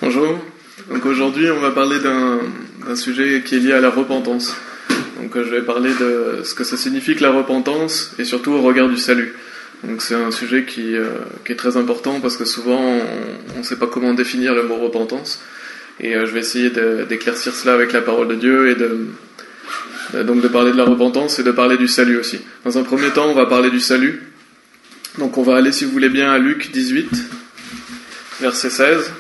Bonjour. Donc aujourd'hui, on va parler d'un sujet qui est lié à la repentance. Donc je vais parler de ce que ça signifie que la repentance et surtout au regard du salut. Donc c'est un sujet qui est très important parce que souvent on ne sait pas comment définir le mot repentance. Et je vais essayer d'éclaircir cela avec la parole de Dieu et donc de parler de la repentance et de parler du salut aussi. Dans un premier temps, on va parler du salut. Donc on va aller, si vous voulez bien, à Luc 18, verset 16.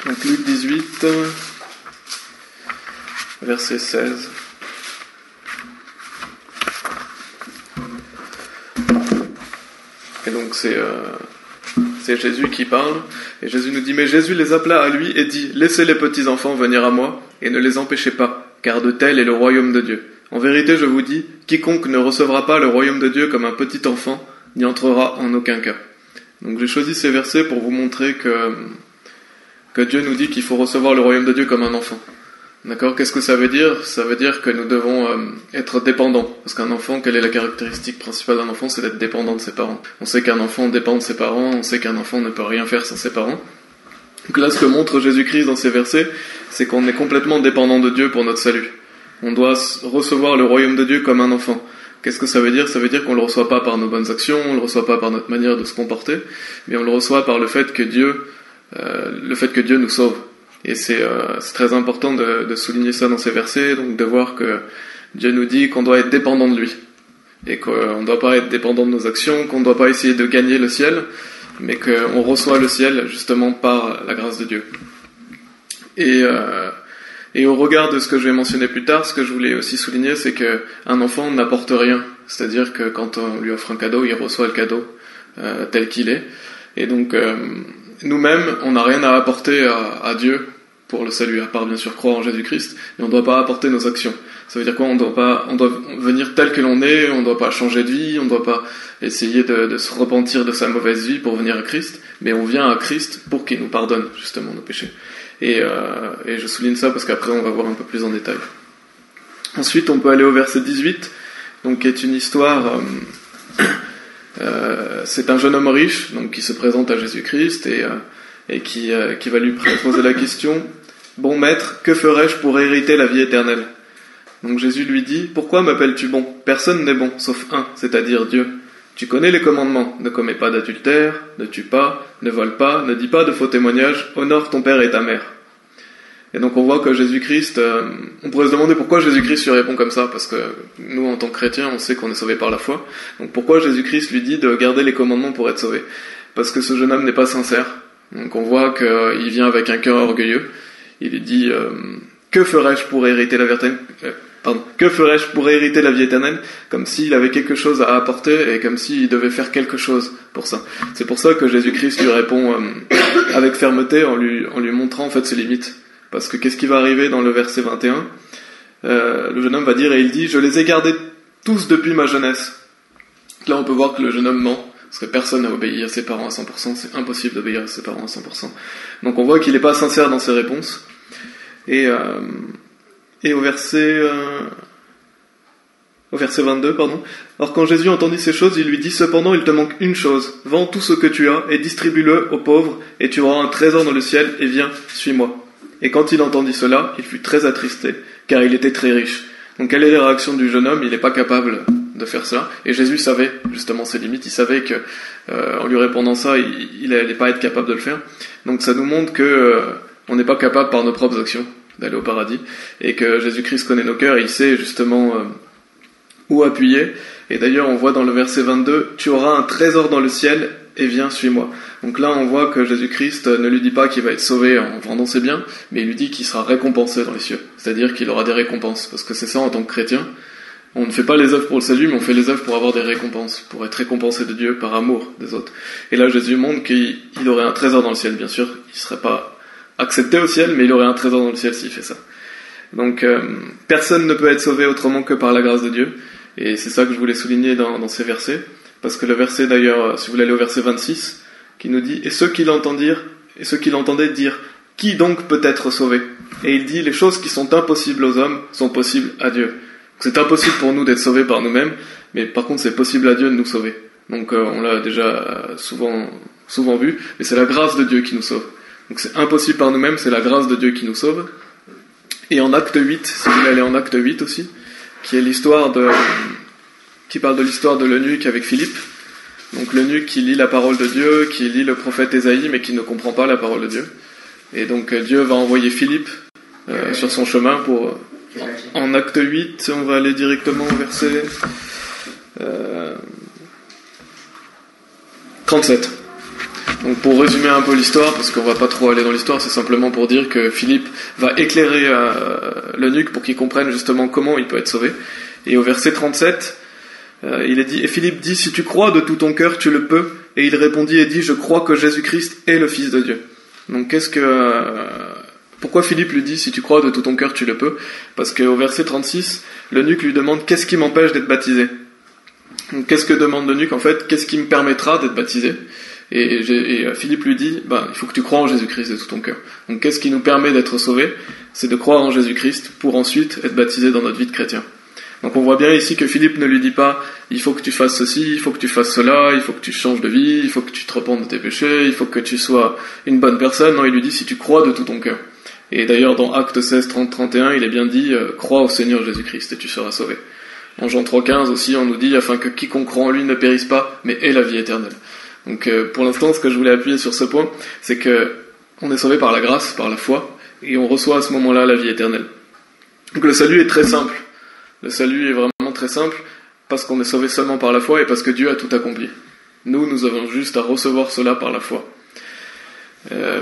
Donc Luc 18, verset 16. Et donc c'est Jésus qui parle, et Jésus nous dit « Mais Jésus les appela à lui et dit « Laissez les petits enfants venir à moi, et ne les empêchez pas, car de tel est le royaume de Dieu. En vérité, je vous dis, quiconque ne recevra pas le royaume de Dieu comme un petit enfant, n'y entrera en aucun cas. » Donc j'ai choisi ces versets pour vous montrer que Dieu nous dit qu'il faut recevoir le royaume de Dieu comme un enfant. D'accord ? Qu'est-ce que ça veut dire ? Ça veut dire que nous devons être dépendants. Parce qu'un enfant, quelle est la caractéristique principale d'un enfant ? C'est d'être dépendant de ses parents. On sait qu'un enfant dépend de ses parents, on sait qu'un enfant ne peut rien faire sans ses parents. Donc là, ce que montre Jésus-Christ dans ces versets, c'est qu'on est complètement dépendant de Dieu pour notre salut. On doit recevoir le royaume de Dieu comme un enfant. Qu'est-ce que ça veut dire ? Ça veut dire qu'on ne le reçoit pas par nos bonnes actions, on ne le reçoit pas par notre manière de se comporter, mais on le reçoit par le fait que Dieu nous sauve. Et c'est très important de souligner ça dans ces versets, donc de voir que Dieu nous dit qu'on doit être dépendant de lui. Et qu'on ne doit pas être dépendant de nos actions, qu'on ne doit pas essayer de gagner le ciel, mais qu'on reçoit le ciel justement par la grâce de Dieu. Et au regard de ce que je vais mentionner plus tard, ce que je voulais aussi souligner, c'est qu'un enfant n'apporte rien. C'est-à-dire que quand on lui offre un cadeau, il reçoit le cadeau tel qu'il est. Et donc, nous-mêmes, on n'a rien à apporter à Dieu pour le salut, à part bien sûr croire en Jésus-Christ, mais on ne doit pas apporter nos actions. Ça veut dire quoi ? On doit venir tel que l'on est, on ne doit pas changer de vie, on ne doit pas essayer de se repentir de sa mauvaise vie pour venir à Christ, mais on vient à Christ pour qu'il nous pardonne justement nos péchés. Et je souligne ça parce qu'après on va voir un peu plus en détail. Ensuite, on peut aller au verset 18, donc qui est une histoire... c'est un jeune homme riche donc qui se présente à Jésus-Christ et qui va lui poser la question « Bon maître, que ferais-je pour hériter la vie éternelle ?» Donc Jésus lui dit « Pourquoi m'appelles-tu bon ? Personne n'est bon, sauf un, c'est-à-dire Dieu. Tu connais les commandements, ne commets pas d'adultère, ne tue pas, ne vole pas, ne dis pas de faux témoignages, honore ton père et ta mère. » Et donc on voit que Jésus-Christ, on pourrait se demander pourquoi Jésus-Christ lui répond comme ça, parce que nous en tant que chrétiens, on sait qu'on est sauvé par la foi. Donc pourquoi Jésus-Christ lui dit de garder les commandements pour être sauvé ? Parce que ce jeune homme n'est pas sincère. Donc on voit qu'il vient avec un cœur orgueilleux. Il lui dit que ferais-je pour hériter la vie éternelle, comme s'il avait quelque chose à apporter et comme s'il devait faire quelque chose pour ça. C'est pour ça que Jésus-Christ lui répond avec fermeté en lui montrant en fait ses limites. Parce que qu'est-ce qui va arriver dans le verset 21 ? Le jeune homme va dire, et il dit, « Je les ai gardés tous depuis ma jeunesse. » Là, on peut voir que le jeune homme ment, parce que personne n'a obéi à ses parents à 100%, c'est impossible d'obéir à ses parents à 100%. Donc on voit qu'il n'est pas sincère dans ses réponses. Et au verset 22, Alors quand Jésus entendit ces choses, il lui dit, « Cependant, il te manque une chose. Vends tout ce que tu as et distribue-le aux pauvres, et tu auras un trésor dans le ciel, et viens, suis-moi. » Et quand il entendit cela, il fut très attristé, car il était très riche. Donc quelle est la réaction du jeune homme ? Il n'est pas capable de faire ça. Et Jésus savait justement ses limites. Il savait que, en lui répondant ça, il n'allait pas être capable de le faire. Donc ça nous montre que on n'est pas capable par nos propres actions d'aller au paradis, et que Jésus-Christ connaît nos cœurs. Et il sait justement où appuyer. Et d'ailleurs, on voit dans le verset 22, « Tu auras un trésor dans le ciel, et viens, suis-moi. » Donc là, on voit que Jésus-Christ ne lui dit pas qu'il va être sauvé en vendant ses biens, mais il lui dit qu'il sera récompensé dans les cieux. C'est-à-dire qu'il aura des récompenses. Parce que c'est ça en tant que chrétien. On ne fait pas les œuvres pour le salut, mais on fait les œuvres pour avoir des récompenses, pour être récompensé de Dieu par amour des autres. Et là, Jésus montre qu'il aurait un trésor dans le ciel. Bien sûr, il ne serait pas accepté au ciel, mais il aurait un trésor dans le ciel s'il fait ça. Donc, personne ne peut être sauvé autrement que par la grâce de Dieu. Et c'est ça que je voulais souligner dans ces versets. Parce que le verset d'ailleurs, si vous voulez aller au verset 26, qui nous dit « Et ceux qui l'entendaient dire, qui donc peut être sauvé ?» Et il dit « Les choses qui sont impossibles aux hommes sont possibles à Dieu. » C'est impossible pour nous d'être sauvés par nous-mêmes, mais par contre c'est possible à Dieu de nous sauver. Donc on l'a déjà souvent vu, mais c'est la grâce de Dieu qui nous sauve. Donc c'est impossible par nous-mêmes, c'est la grâce de Dieu qui nous sauve. Et en acte 8, si vous voulez aller en acte 8 aussi, qui parle de l'histoire de l'eunuque avec Philippe. Donc l'eunuque qui lit la parole de Dieu, qui lit le prophète Ésaïe, mais qui ne comprend pas la parole de Dieu. Et donc Dieu va envoyer Philippe sur son chemin pour... En acte 8, on va aller directement au verset 37. Donc pour résumer un peu l'histoire, parce qu'on va pas trop aller dans l'histoire, c'est simplement pour dire que Philippe va éclairer l'eunuque pour qu'il comprenne justement comment il peut être sauvé. Et au verset 37, il est dit, et Philippe dit, si tu crois de tout ton cœur, tu le peux. Et il répondit et dit, je crois que Jésus-Christ est le Fils de Dieu. Donc pourquoi Philippe lui dit, si tu crois de tout ton cœur, tu le peux? Parce qu'au verset 36, l'eunuque lui demande, qu'est-ce qui m'empêche d'être baptisé? Donc qu'est-ce que demande l'eunuque en fait? Qu'est-ce qui me permettra d'être baptisé? Et Philippe lui dit, il faut que tu crois en Jésus-Christ de tout ton cœur. Donc qu'est-ce qui nous permet d'être sauvés? C'est de croire en Jésus-Christ pour ensuite être baptisé dans notre vie de chrétien. Donc on voit bien ici que Philippe ne lui dit pas, il faut que tu fasses ceci, il faut que tu fasses cela, il faut que tu changes de vie, il faut que tu te repentes de tes péchés, il faut que tu sois une bonne personne. Non, il lui dit, si tu crois de tout ton cœur. Et d'ailleurs dans Actes 16, 30, 31, il est bien dit, crois au Seigneur Jésus-Christ et tu seras sauvé. En Jean 3, 15 aussi, on nous dit, afin que quiconque croit en lui ne périsse pas, mais ait la vie éternelle. Donc pour l'instant, ce que je voulais appuyer sur ce point, c'est que on est sauvé par la grâce, par la foi, et on reçoit à ce moment-là la vie éternelle. Donc le salut est très simple. Le salut est vraiment très simple, parce qu'on est sauvé seulement par la foi et parce que Dieu a tout accompli. Nous avons juste à recevoir cela par la foi.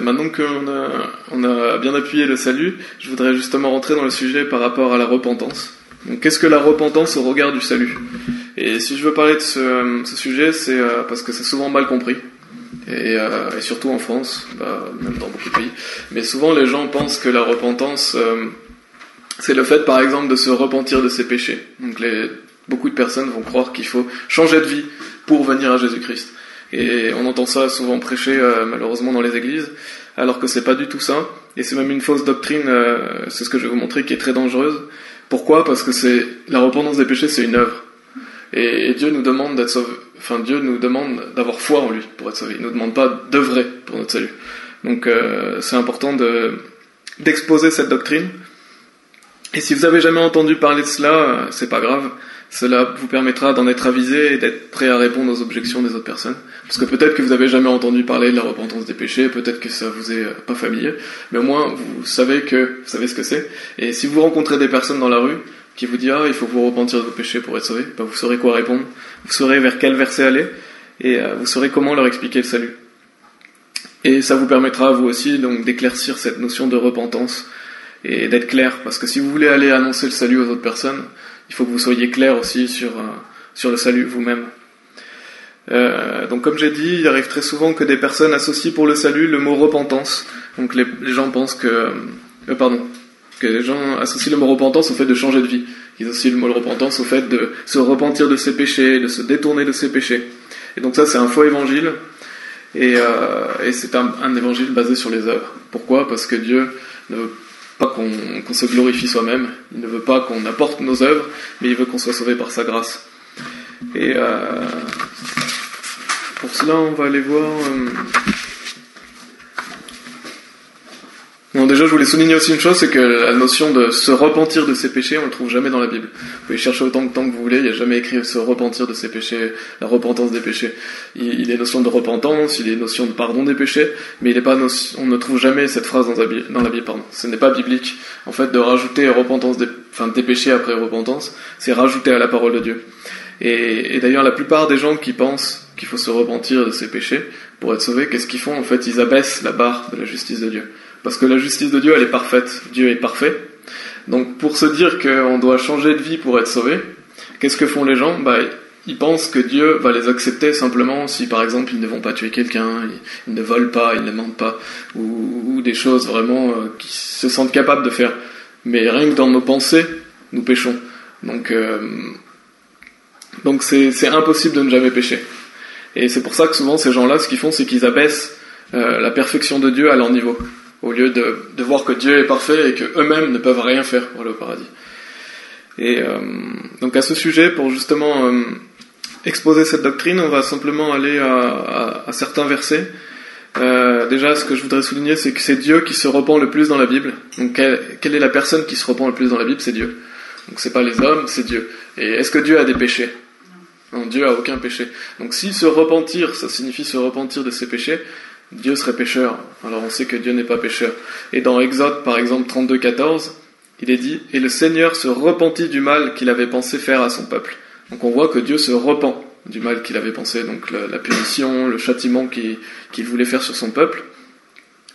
Maintenant qu'on a bien appuyé le salut, je voudrais justement rentrer dans le sujet par rapport à la repentance. Donc, qu'est-ce que la repentance au regard du salut? Et si je veux parler de ce sujet, c'est parce que c'est souvent mal compris. Et surtout en France, même dans beaucoup de pays. Mais souvent les gens pensent que la repentance, c'est le fait par exemple de se repentir de ses péchés. Donc beaucoup de personnes vont croire qu'il faut changer de vie pour venir à Jésus-Christ. Et on entend ça souvent prêcher malheureusement dans les églises, alors que c'est pas du tout ça. Et c'est même une fausse doctrine, c'est ce que je vais vous montrer, qui est très dangereuse. Pourquoi? Parce que la repentance des péchés, c'est une œuvre. Et Dieu nous demande d'être sauvé. Enfin, Dieu nous demande d'avoir foi en lui pour être sauvé. Il ne nous demande pas d'œuvrer pour notre salut. Donc c'est important d'exposer cette doctrine. Et si vous avez jamais entendu parler de cela, c'est pas grave. Cela vous permettra d'en être avisé et d'être prêt à répondre aux objections des autres personnes. Parce que peut-être que vous avez jamais entendu parler de la repentance des péchés, peut-être que ça vous est pas familier, mais au moins vous savez ce que c'est. Et si vous rencontrez des personnes dans la rue qui vous disent il faut vous repentir de vos péchés pour être sauvé, vous saurez quoi répondre, vous saurez vers quel verset aller, et vous saurez comment leur expliquer le salut. Et ça vous permettra à vous aussi donc d'éclaircir cette notion de repentance et d'être clair, parce que si vous voulez aller annoncer le salut aux autres personnes, il faut que vous soyez clair aussi sur le salut vous-même. Donc comme j'ai dit, il arrive très souvent que des personnes associent pour le salut le mot repentance. Donc les gens pensent que les gens associent le mot repentance au fait de changer de vie. Ils associent le mot repentance au fait de se repentir de ses péchés, de se détourner de ses péchés. Et donc ça c'est un faux évangile, et c'est un évangile basé sur les œuvres. Pourquoi? Parce que Dieu ne veut pas qu'on se glorifie soi-même, il ne veut pas qu'on apporte nos œuvres, mais il veut qu'on soit sauvé par sa grâce. Et pour cela, on va aller voir... Non, déjà, je voulais souligner aussi une chose, c'est que la notion de se repentir de ses péchés, on ne le trouve jamais dans la Bible. Vous pouvez chercher autant de temps que vous voulez, il n'y a jamais écrit se repentir de ses péchés, la repentance des péchés. Il est notion de repentance, il est notion de pardon des péchés, mais on ne trouve jamais cette phrase dans la Bible. Ce n'est pas biblique. En fait, de rajouter repentance des péchés après repentance, c'est rajouter à la parole de Dieu. Et d'ailleurs, la plupart des gens qui pensent qu'il faut se repentir de ses péchés pour être sauvé, qu'est-ce qu'ils font? En fait, ils abaissent la barre de la justice de Dieu. Parce que la justice de Dieu, elle est parfaite. Dieu est parfait. Donc, pour se dire qu'on doit changer de vie pour être sauvé, qu'est-ce que font les gens? Ils pensent que Dieu va les accepter simplement si, par exemple, ils ne vont pas tuer quelqu'un, ils ne volent pas, ils ne mentent pas, ou des choses vraiment qu'ils se sentent capables de faire. Mais rien que dans nos pensées, nous péchons. Donc c'est impossible de ne jamais pécher. Et c'est pour ça que souvent, ces gens-là, ce qu'ils font, c'est qu'ils abaissent la perfection de Dieu à leur niveau, au lieu de voir que Dieu est parfait et qu'eux-mêmes ne peuvent rien faire pour aller au paradis. Et donc à ce sujet, pour justement exposer cette doctrine, on va simplement aller à certains versets. Déjà, ce que je voudrais souligner, c'est que c'est Dieu qui se repent le plus dans la Bible. Donc, quelle est la personne qui se repent le plus dans la Bible? C'est Dieu. Donc, c'est pas les hommes, c'est Dieu. Et est-ce que Dieu a des péchés? Non, Dieu a aucun péché. Donc, si se repentir, ça signifie se repentir de ses péchés, Dieu serait pécheur. Alors, on sait que Dieu n'est pas pécheur. Et dans Exode, par exemple, 32-14, il est dit « Et le Seigneur se repentit du mal qu'il avait pensé faire à son peuple. » Donc, on voit que Dieu se repent du mal qu'il avait pensé, donc la punition, le châtiment qu'il voulait faire sur son peuple.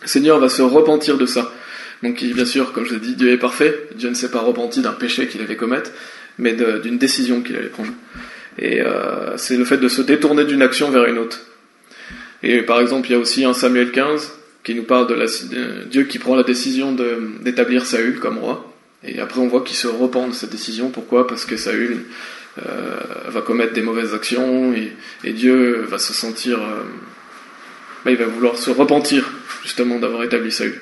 Le Seigneur va se repentir de ça. Donc bien sûr, comme je l'ai dit, Dieu est parfait, Dieu ne s'est pas repenti d'un péché qu'il allait commettre, mais d'une décision qu'il allait prendre. Et c'est le fait de se détourner d'une action vers une autre. Et par exemple, il y a aussi 1 Samuel 15, qui nous parle de Dieu qui prend la décision d'établir Saül comme roi. Et après on voit qu'il se repent de cette décision. Pourquoi? Parce que Saül va commettre des mauvaises actions et Dieu va se sentir... il va vouloir se repentir justement d'avoir établi Saül.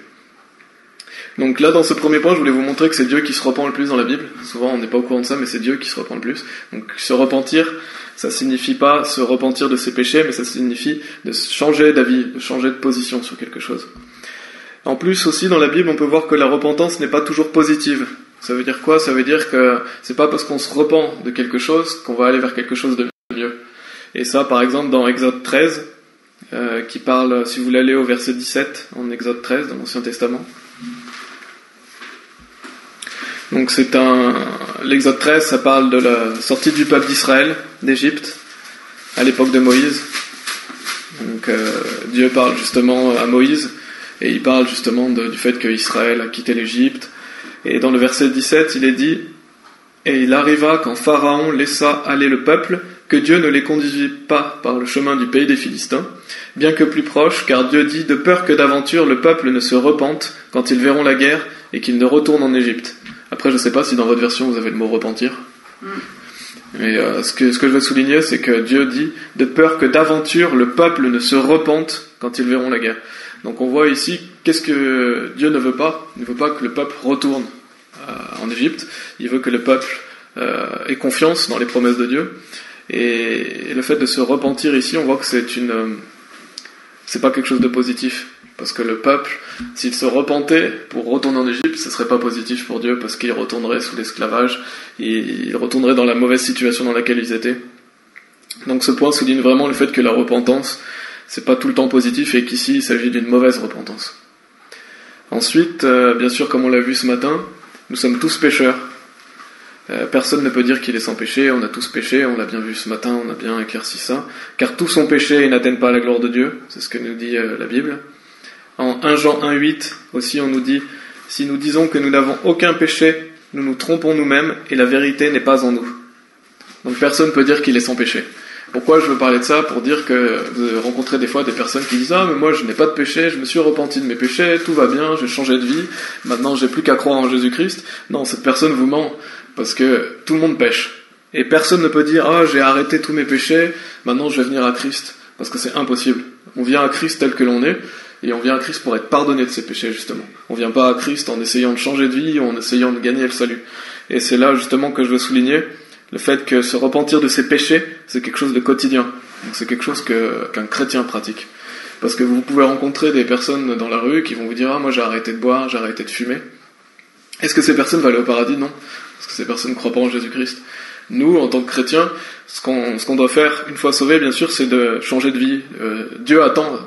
Donc là, dans ce premier point, je voulais vous montrer que c'est Dieu qui se repent le plus dans la Bible. Souvent, on n'est pas au courant de ça, mais c'est Dieu qui se repent le plus. Donc se repentir, ça signifie pas se repentir de ses péchés, mais ça signifie de changer d'avis, de changer de position sur quelque chose. En plus aussi, dans la Bible, on peut voir que la repentance n'est pas toujours positive. Ça veut dire quoi? Ça veut dire que c'est pas parce qu'on se repent de quelque chose qu'on va aller vers quelque chose de mieux. Et ça, par exemple, dans Exode 13, qui parle, si vous voulez aller au verset 17, en Exode 13, dans l'Ancien Testament. Donc l'Exode 13, ça parle de la sortie du peuple d'Israël, d'Égypte, à l'époque de Moïse. Donc Dieu parle justement à Moïse, et il parle justement du fait qu'Israël a quitté l'Égypte. Et dans le verset 17, il est dit « Et il arriva quand Pharaon laissa aller le peuple, que Dieu ne les conduisit pas par le chemin du pays des Philistins, bien que plus proche, car Dieu dit « De peur que d'aventure le peuple ne se repente quand ils verront la guerre et qu'ils ne retournent en Égypte. » Après, je ne sais pas si dans votre version vous avez le mot « repentir ». Mais ce que je veux souligner, c'est que Dieu dit « De peur que d'aventure le peuple ne se repente quand ils verront la guerre ». Donc on voit ici, qu'est-ce que Dieu ne veut pas? Il ne veut pas que le peuple retourne en Égypte. Il veut que le peuple ait confiance dans les promesses de Dieu. Et le fait de se repentir ici, on voit que c'est pas quelque chose de positif. Parce que le peuple, s'il se repentait pour retourner en Égypte, ce serait pas positif pour Dieu, parce qu'il retournerait sous l'esclavage, il retournerait dans la mauvaise situation dans laquelle ils étaient. Donc ce point souligne vraiment le fait que la repentance, c'est pas tout le temps positif et qu'ici il s'agit d'une mauvaise repentance. Ensuite, bien sûr, comme on l'a vu ce matin, nous sommes tous pécheurs. Personne ne peut dire qu'il est sans péché, on a tous péché, on l'a bien vu ce matin, on a bien éclairci ça. Car tous ont péché et n'atteignent pas la gloire de Dieu, c'est ce que nous dit la Bible. En 1 Jean 1,8 aussi on nous dit « Si nous disons que nous n'avons aucun péché, nous nous trompons nous-mêmes et la vérité n'est pas en nous. » Donc personne ne peut dire qu'il est sans péché. Pourquoi je veux parler de ça? Pour dire que vous rencontrez des fois des personnes qui disent « Ah, mais moi je n'ai pas de péché, je me suis repenti de mes péchés, tout va bien, j'ai changé de vie, maintenant j'ai plus qu'à croire en Jésus-Christ. » Non, cette personne vous ment, parce que tout le monde pêche. Et personne ne peut dire « Ah, j'ai arrêté tous mes péchés, maintenant je vais venir à Christ. » Parce que c'est impossible. On vient à Christ tel que l'on est, et on vient à Christ pour être pardonné de ses péchés, justement. On vient pas à Christ en essayant de changer de vie, ou en essayant de gagner le salut. Et c'est là, justement, que je veux souligner le fait que se repentir de ses péchés, c'est quelque chose de quotidien. Donc c'est quelque chose qu'un chrétien pratique. Parce que vous pouvez rencontrer des personnes dans la rue qui vont vous dire « Ah, moi j'ai arrêté de boire, j'ai arrêté de fumer. » Est-ce que ces personnes vont aller au paradis? Non. Parce que ces personnes ne croient pas en Jésus-Christ. Nous, en tant que chrétiens, ce qu'on doit faire, une fois sauvés, bien sûr, c'est de changer de vie. Dieu attend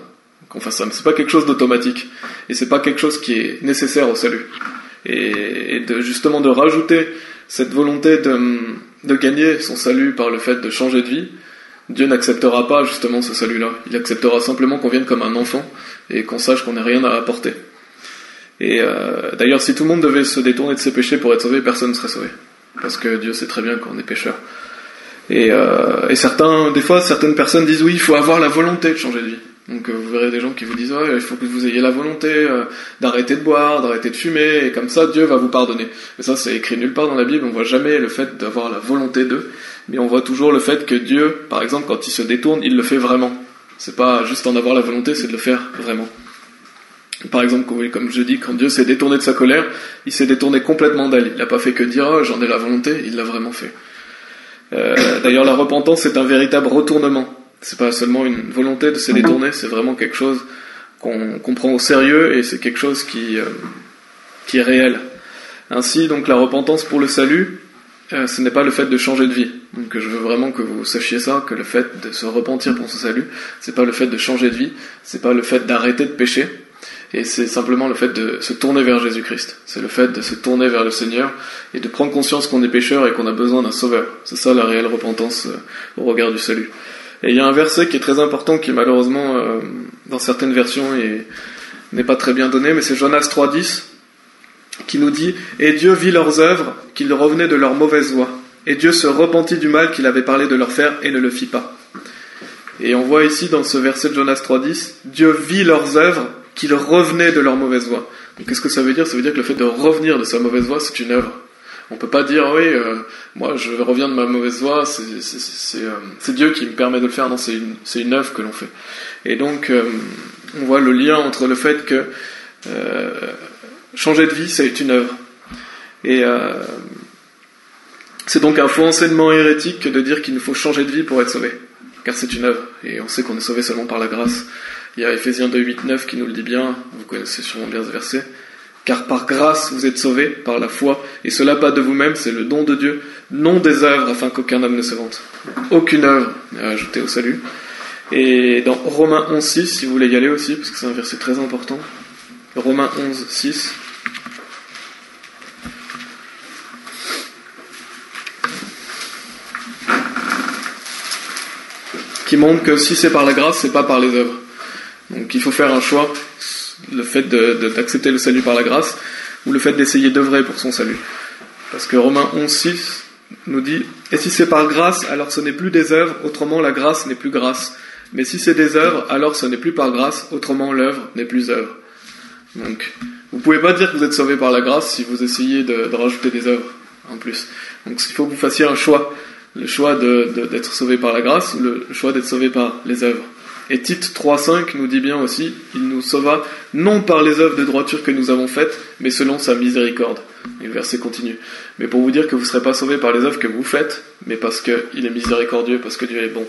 qu'on fasse ça, mais c'est pas quelque chose d'automatique. Et c'est pas quelque chose qui est nécessaire au salut. Et justement de rajouter cette volonté de gagner son salut par le fait de changer de vie, Dieu n'acceptera pas justement ce salut-là. Il acceptera simplement qu'on vienne comme un enfant et qu'on sache qu'on n'a rien à apporter. Et d'ailleurs, si tout le monde devait se détourner de ses péchés pour être sauvé, personne ne serait sauvé. Parce que Dieu sait très bien qu'on est pécheur. Et des fois, certaines personnes disent oui, il faut avoir la volonté de changer de vie. Donc vous verrez des gens qui vous disent ouais, il faut que vous ayez la volonté d'arrêter de boire, d'arrêter de fumer, et comme ça Dieu va vous pardonner. Mais ça c'est écrit nulle part dans la Bible, on voit jamais le fait d'avoir la volonté de, mais on voit toujours le fait que Dieu, par exemple, quand il se détourne, il le fait vraiment. C'est pas juste en avoir la volonté, c'est de le faire vraiment. Par exemple, comme je dis, quand Dieu s'est détourné de sa colère, il s'est détourné complètement d'elle. Il n'a pas fait que dire oh, j'en ai la volonté, il l'a vraiment fait. D'ailleurs, la repentance est un véritable retournement. C'est pas seulement une volonté de se détourner, c'est vraiment quelque chose qu'on prend au sérieux et c'est quelque chose qui est réel. Ainsi, donc, la repentance pour le salut, ce n'est pas le fait de changer de vie. Donc, je veux vraiment que vous sachiez ça, que le fait de se repentir pour son salut, c'est pas le fait de changer de vie, c'est pas le fait d'arrêter de pécher, et c'est simplement le fait de se tourner vers Jésus-Christ. C'est le fait de se tourner vers le Seigneur et de prendre conscience qu'on est pécheur et qu'on a besoin d'un sauveur. C'est ça la réelle repentance au regard du salut. Et il y a un verset qui est très important, qui malheureusement, dans certaines versions, n'est pas très bien donné, mais c'est Jonas 3,10, qui nous dit « Et Dieu vit leurs œuvres, qu'ils revenaient de leur mauvaise voie. Et Dieu se repentit du mal qu'il avait parlé de leur faire et ne le fit pas. » Et on voit ici, dans ce verset de Jonas 3,10, Dieu vit leurs œuvres, qu'ils revenaient de leur mauvaise voie. Donc qu'est-ce que ça veut dire ? Ça veut dire que le fait de revenir de sa mauvaise voie, c'est une œuvre. On peut pas dire oui, moi je reviens de ma mauvaise voie, c'est Dieu qui me permet de le faire. Non, c'est une œuvre que l'on fait. Et donc on voit le lien entre le fait que changer de vie, c'est une œuvre. Et c'est donc un faux enseignement hérétique de dire qu'il nous faut changer de vie pour être sauvé, car c'est une œuvre. Et on sait qu'on est sauvé seulement par la grâce. Il y a Éphésiens 2, 8, 9 qui nous le dit bien, vous connaissez sûrement bien ce verset. Car par grâce vous êtes sauvés, par la foi, et cela pas de vous-même, c'est le don de Dieu, non des œuvres, afin qu'aucun homme ne se vante. Aucune œuvre n'est ajoutée au salut. Et dans Romains 11, 6, si vous voulez y aller aussi, parce que c'est un verset très important, Romains 11, 6, qui montre que si c'est par la grâce, c'est pas par les œuvres. Donc il faut faire un choix, le fait d'accepter le salut par la grâce, ou le fait d'essayer d'œuvrer pour son salut. Parce que Romains 11, 6 nous dit « Et si c'est par grâce, alors ce n'est plus des œuvres, autrement la grâce n'est plus grâce. Mais si c'est des œuvres, alors ce n'est plus par grâce, autrement l'œuvre n'est plus œuvre. » Donc, vous pouvez pas dire que vous êtes sauvé par la grâce si vous essayez de rajouter des œuvres en plus. Donc il faut que vous fassiez un choix. Le choix d'être sauvé par la grâce, ou le choix d'être sauvé par les œuvres. Et Tite 3,5 nous dit bien aussi, il nous sauva non par les œuvres de droiture que nous avons faites, mais selon sa miséricorde. Et le verset continue. Mais pour vous dire que vous ne serez pas sauvés par les œuvres que vous faites, mais parce qu'il est miséricordieux, parce que Dieu est bon.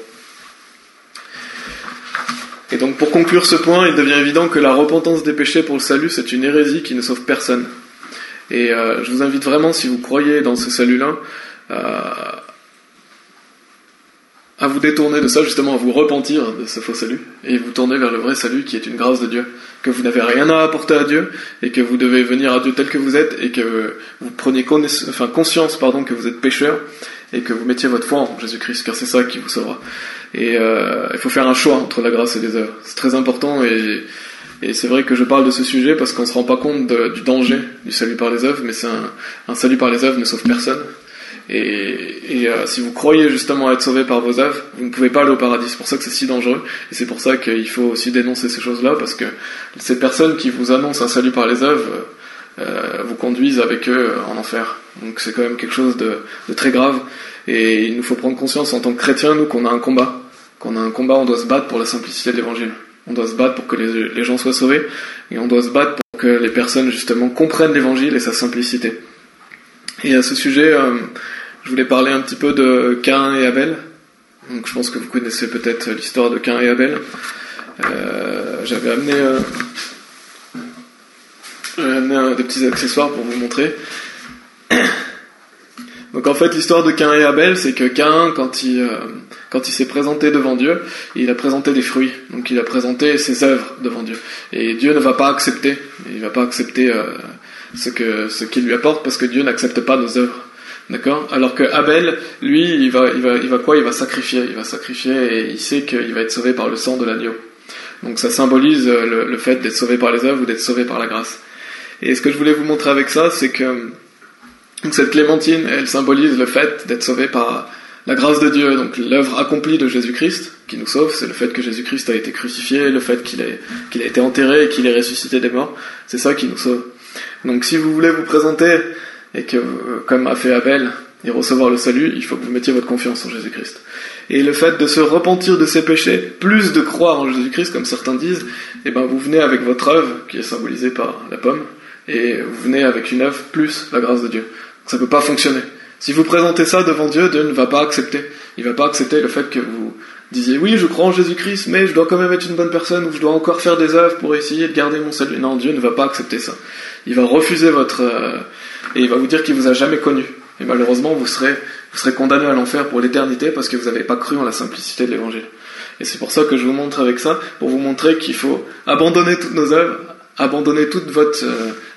Et donc pour conclure ce point, il devient évident que la repentance des péchés pour le salut, c'est une hérésie qui ne sauve personne. Et je vous invite vraiment, si vous croyez dans ce salut-là, à vous détourner de ça, justement à vous repentir de ce faux salut, et vous tourner vers le vrai salut qui est une grâce de Dieu, que vous n'avez rien à apporter à Dieu, et que vous devez venir à Dieu tel que vous êtes, et que vous preniez conscience que vous êtes pécheur, et que vous mettiez votre foi en Jésus-Christ, car c'est ça qui vous sauvera. Et il faut faire un choix entre la grâce et les œuvres. C'est très important, et c'est vrai que je parle de ce sujet parce qu'on ne se rend pas compte du danger du salut par les œuvres, mais c'est un salut par les œuvres ne sauve personne. Et si vous croyez justement à être sauvé par vos œuvres, vous ne pouvez pas aller au paradis. C'est pour ça que c'est si dangereux. Et c'est pour ça qu'il faut aussi dénoncer ces choses-là, parce que ces personnes qui vous annoncent un salut par les œuvres vous conduisent avec eux en enfer. Donc c'est quand même quelque chose de très grave. Et il nous faut prendre conscience en tant que chrétiens, nous, qu'on a un combat. On doit se battre pour la simplicité de l'évangile. On doit se battre pour que les gens soient sauvés. Et on doit se battre pour que les personnes justement comprennent l'évangile et sa simplicité. Et à ce sujet, je voulais parler un petit peu de Caïn et Abel. Donc je pense que vous connaissez peut-être l'histoire de Caïn et Abel. J'avais amené des petits accessoires pour vous montrer. Donc en fait, l'histoire de Caïn et Abel, c'est que Caïn, quand il s'est présenté devant Dieu, il a présenté des fruits. Donc il a présenté ses œuvres devant Dieu. Et Dieu ne va pas accepter. Il va pas accepter ce qu'il lui apporte, parce que Dieu n'accepte pas nos œuvres. D'accord ? Alors que Abel, lui, il va quoi ? Il va sacrifier. Il va sacrifier et il sait qu'il va être sauvé par le sang de l'agneau. Donc ça symbolise le fait d'être sauvé par les œuvres ou d'être sauvé par la grâce. Et ce que je voulais vous montrer avec ça, c'est que donc cette clémentine, elle symbolise le fait d'être sauvé par la grâce de Dieu. Donc l'œuvre accomplie de Jésus-Christ qui nous sauve, c'est le fait que Jésus-Christ a été crucifié, le fait qu'il a été enterré et qu'il est ressuscité des morts. C'est ça qui nous sauve. Donc si vous voulez vous présenter et que, comme a fait Abel, et recevoir le salut, il faut que vous mettiez votre confiance en Jésus-Christ. Et le fait de se repentir de ses péchés, plus de croire en Jésus-Christ, comme certains disent, vous venez avec votre œuvre, qui est symbolisée par la pomme, et vous venez avec une œuvre plus la grâce de Dieu. Ça peut pas fonctionner. Si vous présentez ça devant Dieu, Dieu ne va pas accepter. Il ne va pas accepter le fait que vous disiez oui, je crois en Jésus-Christ, mais je dois quand même être une bonne personne, ou je dois encore faire des œuvres pour essayer de garder mon salut. Non, Dieu ne va pas accepter ça. Il va refuser et il va vous dire qu'il vous a jamais connu. Et malheureusement, vous serez condamné à l'enfer pour l'éternité parce que vous n'avez pas cru en la simplicité de l'évangile. Et c'est pour ça que je vous montre avec ça, pour vous montrer qu'il faut abandonner toutes nos œuvres, abandonner toute votre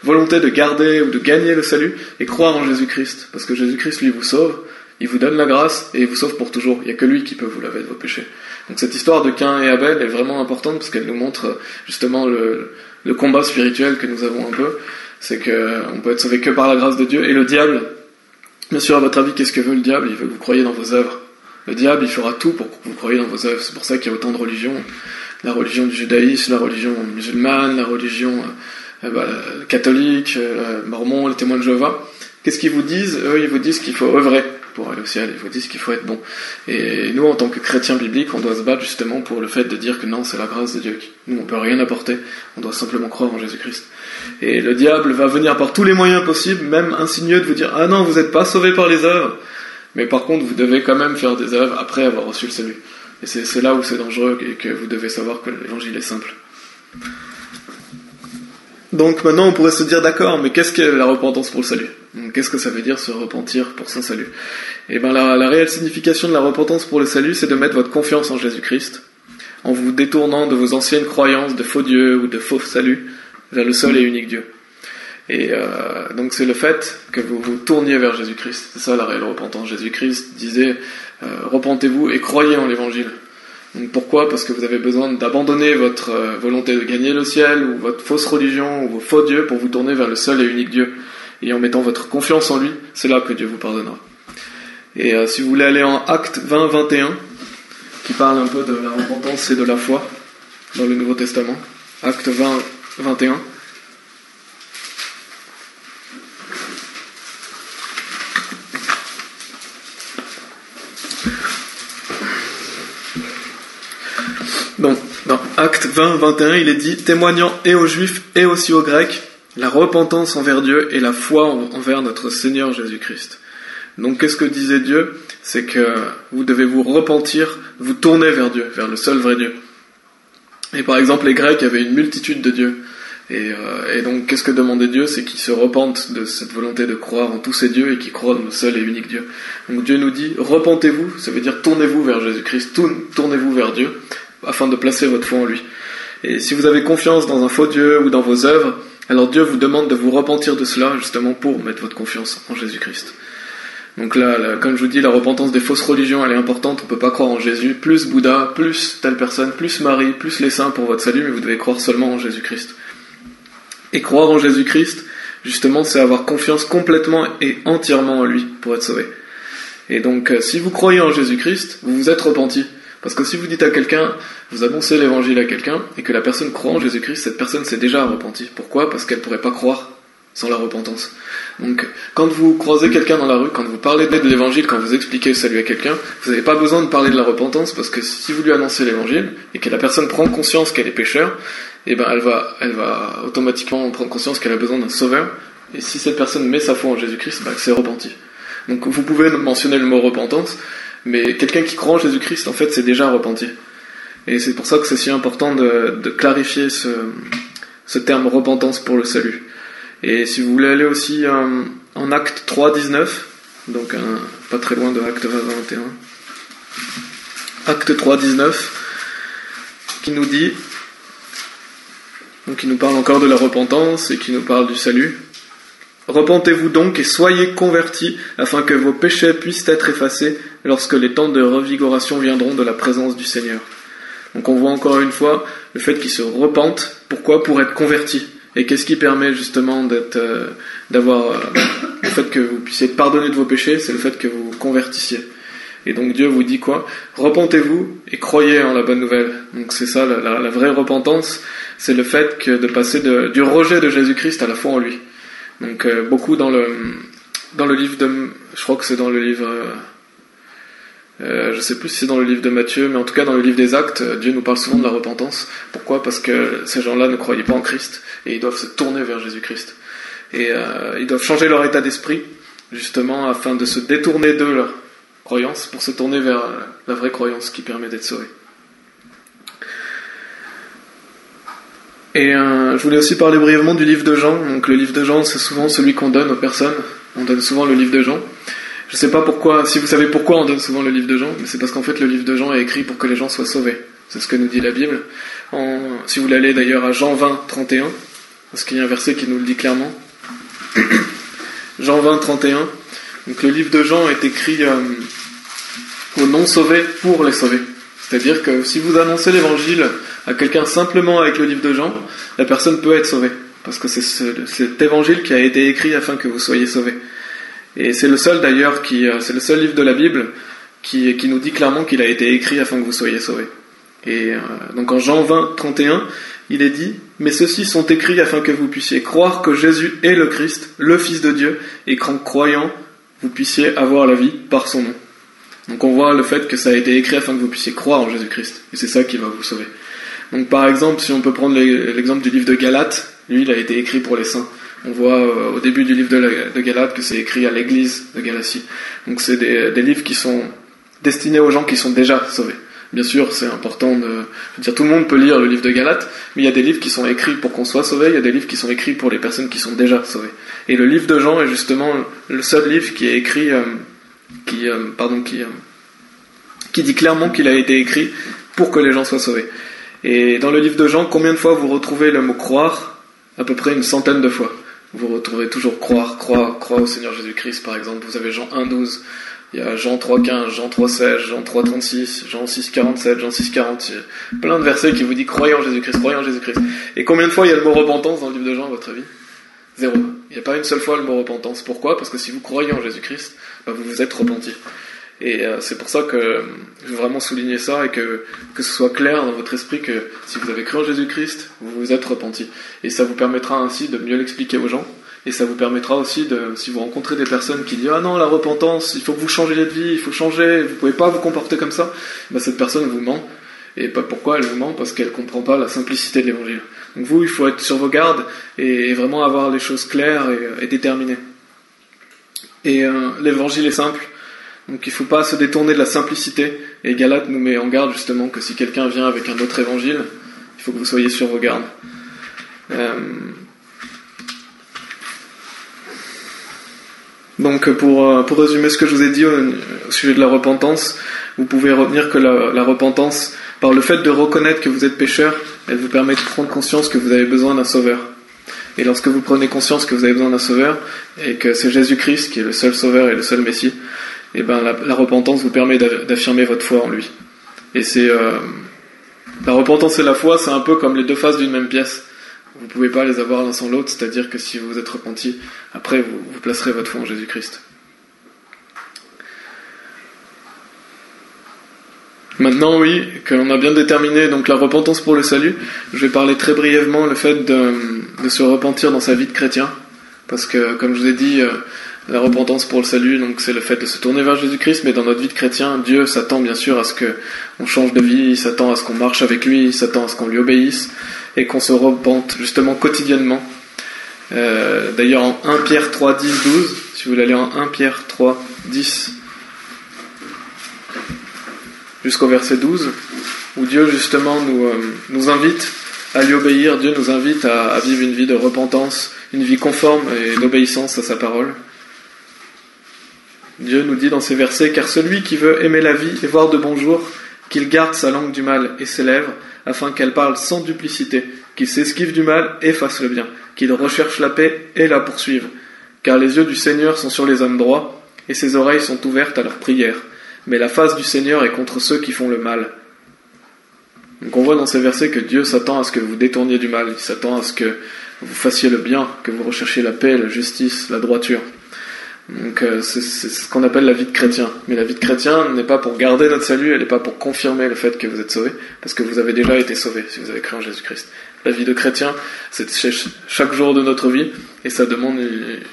volonté de garder ou de gagner le salut et croire en Jésus-Christ. Parce que Jésus-Christ, lui, vous sauve, il vous donne la grâce et il vous sauve pour toujours. Il n'y a que lui qui peut vous laver de vos péchés. Donc cette histoire de Caïn et Abel est vraiment importante parce qu'elle nous montre justement le combat spirituel que nous avons un peu. C'est qu'on peut être sauvé que par la grâce de Dieu. Et le diable, bien sûr, à votre avis, qu'est-ce que veut le diable? Il veut que vous croyiez dans vos œuvres. Le diable, il fera tout pour que vous croyiez dans vos œuvres. C'est pour ça qu'il y a autant de religions. La religion du judaïsme, la religion musulmane, la religion catholique, mormon, les témoins de Jéhovah. Qu'est-ce qu'ils vous disent? Eux, ils vous disent qu'il faut œuvrer pour aller au ciel. Ils vous disent qu'il faut être bon. Et nous, en tant que chrétiens bibliques, on doit se battre justement pour le fait de dire que non, c'est la grâce de Dieu. Nous, on peut rien apporter. On doit simplement croire en Jésus-Christ. Et le diable va venir par tous les moyens possibles, même insinueux, de vous dire « Ah non, vous n'êtes pas sauvés par les œuvres ». Mais par contre, vous devez quand même faire des œuvres après avoir reçu le salut. Et c'est là où c'est dangereux et que vous devez savoir que l'évangile est simple. Donc maintenant, on pourrait se dire, d'accord, mais qu'est-ce qu'est la repentance pour le salut? Donc, qu'est-ce que ça veut dire se repentir pour son salut? Et bien la réelle signification de la repentance pour le salut, c'est de mettre votre confiance en Jésus-Christ, en vous détournant de vos anciennes croyances de faux dieux ou de faux saluts vers le seul et unique Dieu. Et donc c'est le fait que vous vous tourniez vers Jésus-Christ. C'est ça la réelle repentance. Jésus-Christ disait repentez-vous et croyez en l'évangile. Donc pourquoi? Parce que vous avez besoin d'abandonner votre volonté de gagner le ciel ou votre fausse religion ou vos faux dieux pour vous tourner vers le seul et unique Dieu. Et en mettant votre confiance en lui, c'est là que Dieu vous pardonnera. Et si vous voulez aller en Actes 20-21, qui parle un peu de la repentance et de la foi dans le Nouveau Testament. Actes 20-21. Donc, dans Actes 20-21, il est dit « Témoignant et aux Juifs et aussi aux Grecs, la repentance envers Dieu et la foi envers notre Seigneur Jésus-Christ. » Donc, qu'est-ce que disait Dieu? C'est que vous devez vous repentir, vous tourner vers Dieu, vers le seul vrai Dieu. Et par exemple, les Grecs avaient une multitude de dieux. Et donc, qu'est-ce que demandait Dieu? C'est qu'ils se repentent de cette volonté de croire en tous ces dieux et qu'ils croient dans le seul et unique Dieu. Donc, Dieu nous dit « Repentez-vous », ça veut dire « Tournez-vous vers Jésus-Christ, tournez-vous vers Dieu », afin de placer votre foi en lui. Et si vous avez confiance dans un faux Dieu ou dans vos œuvres, alors Dieu vous demande de vous repentir de cela, justement pour mettre votre confiance en Jésus-Christ. Donc là, comme je vous dis, la repentance des fausses religions, elle est importante. On ne peut pas croire en Jésus, plus Bouddha, plus telle personne, plus Marie, plus les saints pour votre salut, mais vous devez croire seulement en Jésus-Christ. Et croire en Jésus-Christ, justement, c'est avoir confiance complètement et entièrement en lui pour être sauvé. Et donc, si vous croyez en Jésus-Christ, vous vous êtes repenti. Parce que si vous dites à quelqu'un, vous annoncez l'évangile à quelqu'un, et que la personne croit en Jésus-Christ, cette personne s'est déjà repentie. Pourquoi? Parce qu'elle ne pourrait pas croire sans la repentance. Donc, quand vous croisez quelqu'un dans la rue, quand vous parlez de l'évangile, quand vous expliquez le salut à quelqu'un, vous n'avez pas besoin de parler de la repentance, parce que si vous lui annoncez l'évangile, et que la personne prend conscience qu'elle est pécheur, eh ben elle va automatiquement prendre conscience qu'elle a besoin d'un sauveur, et si cette personne met sa foi en Jésus-Christ, elle s'est repentie. Donc vous pouvez mentionner le mot repentance, mais quelqu'un qui croit en Jésus-Christ, en fait, c'est déjà repenti. Et c'est pour ça que c'est si important de clarifier ce terme repentance pour le salut. Et si vous voulez aller aussi en Acte 3-19, donc pas très loin de Acte 20-21, Acte 3-19, qui nous dit, donc qui nous parle encore de la repentance et qui nous parle du salut. Repentez-vous donc et soyez convertis, afin que vos péchés puissent être effacés lorsque les temps de revigoration viendront de la présence du Seigneur. Donc on voit encore une fois le fait qu'ils se repentent. Pourquoi? Pour être convertis. Et qu'est-ce qui permet justement d'avoir le fait que vous puissiez être pardonné de vos péchés? C'est le fait que vous vous convertissiez. Et donc Dieu vous dit quoi? Repentez-vous et croyez en la bonne nouvelle. Donc c'est ça la vraie repentance, c'est le fait de passer du rejet de Jésus-Christ à la foi en lui. Donc beaucoup dans le livre je crois que c'est dans le livre, je sais plus si c'est dans le livre de Matthieu, mais en tout cas dans le livre des Actes, Dieu nous parle souvent de la repentance. Pourquoi? Parce que ces gens-là ne croyaient pas en Christ et ils doivent se tourner vers Jésus-Christ. Et ils doivent changer leur état d'esprit. justement afin de se détourner de leur croyance pour se tourner vers la vraie croyance qui permet d'être sauvé. Et je voulais aussi parler brièvement du livre de Jean. Donc le livre de Jean, c'est souvent celui qu'on donne aux personnes. On donne souvent le livre de Jean. Je ne sais pas pourquoi, si vous savez pourquoi on donne souvent le livre de Jean, mais c'est parce qu'en fait le livre de Jean est écrit pour que les gens soient sauvés. C'est ce que nous dit la Bible. Si vous l'allez d'ailleurs à Jean 20, 31, parce qu'il y a un verset qui nous le dit clairement. Jean 20, 31. Donc le livre de Jean est écrit aux non-sauvés pour les sauver. C'est-à-dire que si vous annoncez l'évangile à quelqu'un simplement avec le livre de Jean, la personne peut être sauvée. Parce que c'est cet évangile qui a été écrit afin que vous soyez sauvés. Et c'est le seul d'ailleurs c'est le seul livre de la Bible qui nous dit clairement qu'il a été écrit afin que vous soyez sauvés. Et donc en Jean 20, 31, il est dit « Mais ceux-ci sont écrits afin que vous puissiez croire que Jésus est le Christ, le Fils de Dieu, et qu'en croyant, vous puissiez avoir la vie par son nom. » Donc on voit le fait que ça a été écrit afin que vous puissiez croire en Jésus-Christ. Et c'est ça qui va vous sauver. Donc par exemple, si on peut prendre l'exemple du livre de Galates, lui il a été écrit pour les saints. On voit au début du livre de Galates que c'est écrit à l'église de Galatie. Donc c'est des livres qui sont destinés aux gens qui sont déjà sauvés. Bien sûr, c'est important tout le monde peut lire le livre de Galates, mais il y a des livres qui sont écrits pour qu'on soit sauvé, il y a des livres qui sont écrits pour les personnes qui sont déjà sauvées. Et le livre de Jean est justement le seul livre qui est écrit, qui dit clairement qu'il a été écrit pour que les gens soient sauvés. Et dans le livre de Jean, combien de fois vous retrouvez le mot croire? À peu près une centaine de fois. Vous retrouvez toujours croire au Seigneur Jésus-Christ, par exemple. Vous avez Jean 1,12. Il y a Jean 3,15, Jean 3,16, Jean 3,36, Jean 6,47, Jean 6,40. Il y a plein de versets qui vous disent croyez en Jésus-Christ, croyez en Jésus-Christ. Et combien de fois il y a le mot repentance dans le livre de Jean, à votre avis? 0. Il n'y a pas une seule fois le mot repentance. Pourquoi? Parce que si vous croyez en Jésus-Christ, vous vous êtes repenti. Et c'est pour ça que je veux vraiment souligner ça et que ce soit clair dans votre esprit que si vous avez cru en Jésus-Christ, vous vous êtes repenti. Et ça vous permettra ainsi de mieux l'expliquer aux gens. Et ça vous permettra aussi si vous rencontrez des personnes qui disent « Ah non, la repentance, il faut que vous changiez de vie, il faut changer, vous pouvez pas vous comporter comme ça », cette personne vous ment. Et pas pourquoi elle vous ment? Parce qu'elle comprend pas la simplicité de l'évangile. Donc vous, il faut être sur vos gardes et vraiment avoir les choses claires et déterminées. Et l'évangile est simple, donc il faut pas se détourner de la simplicité. Et Galates nous met en garde justement que si quelqu'un vient avec un autre évangile, il faut que vous soyez sur vos gardes. Donc pour résumer ce que je vous ai dit au sujet de la repentance, vous pouvez retenir que la repentance, par le fait de reconnaître que vous êtes pécheur, elle vous permet de prendre conscience que vous avez besoin d'un sauveur. Et lorsque vous prenez conscience que vous avez besoin d'un sauveur, et que c'est Jésus-Christ qui est le seul sauveur et le seul Messie, et la repentance vous permet d'affirmer votre foi en lui. Et la repentance et la foi, c'est un peu comme les deux faces d'une même pièce. Vous ne pouvez pas les avoir l'un sans l'autre, c'est-à-dire que si vous vous êtes repenti, après vous placerez votre foi en Jésus-Christ. Maintenant, oui, qu'on a bien déterminé donc la repentance pour le salut, je vais parler très brièvement le fait de se repentir dans sa vie de chrétien, parce que, comme je vous ai dit, la repentance pour le salut, donc c'est le fait de se tourner vers Jésus-Christ, mais dans notre vie de chrétien, Dieu s'attend bien sûr à ce qu'on change de vie, il s'attend à ce qu'on marche avec lui, il s'attend à ce qu'on lui obéisse, et qu'on se repente justement quotidiennement. D'ailleurs en 1 Pierre 3, 10, 12, si vous l'allez en 1 Pierre 3, 10 jusqu'au verset 12, où Dieu justement nous invite à lui obéir, Dieu nous invite à vivre une vie de repentance, une vie conforme et d'obéissance à sa parole. Dieu nous dit dans ces versets « Car celui qui veut aimer la vie et voir de bons jours, qu'il garde sa langue du mal et ses lèvres, afin qu'elle parle sans duplicité, qu'il s'esquive du mal et fasse le bien, qu'il recherche la paix et la poursuive. Car les yeux du Seigneur sont sur les hommes droits, et ses oreilles sont ouvertes à leurs prières. Mais la face du Seigneur est contre ceux qui font le mal. » Donc on voit dans ces versets que Dieu s'attend à ce que vous détourniez du mal, il s'attend à ce que vous fassiez le bien, que vous recherchiez la paix, la justice, la droiture. Donc c'est ce qu'on appelle la vie de chrétien. Mais la vie de chrétien n'est pas pour garder notre salut, elle n'est pas pour confirmer le fait que vous êtes sauvé, parce que vous avez déjà été sauvé si vous avez cru en Jésus-Christ. La vie de chrétien, c'est chaque jour de notre vie, et ça demande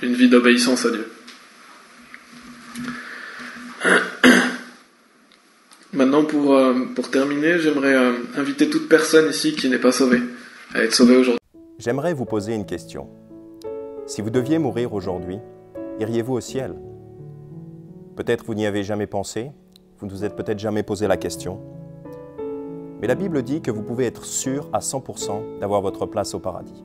une vie d'obéissance à Dieu. Maintenant, pour terminer, j'aimerais inviter toute personne ici qui n'est pas sauvée à être sauvée aujourd'hui. J'aimerais vous poser une question. Si vous deviez mourir aujourd'hui, iriez-vous au ciel ? Peut-être vous n'y avez jamais pensé, vous ne vous êtes peut-être jamais posé la question. Mais la Bible dit que vous pouvez être sûr à 100% d'avoir votre place au paradis.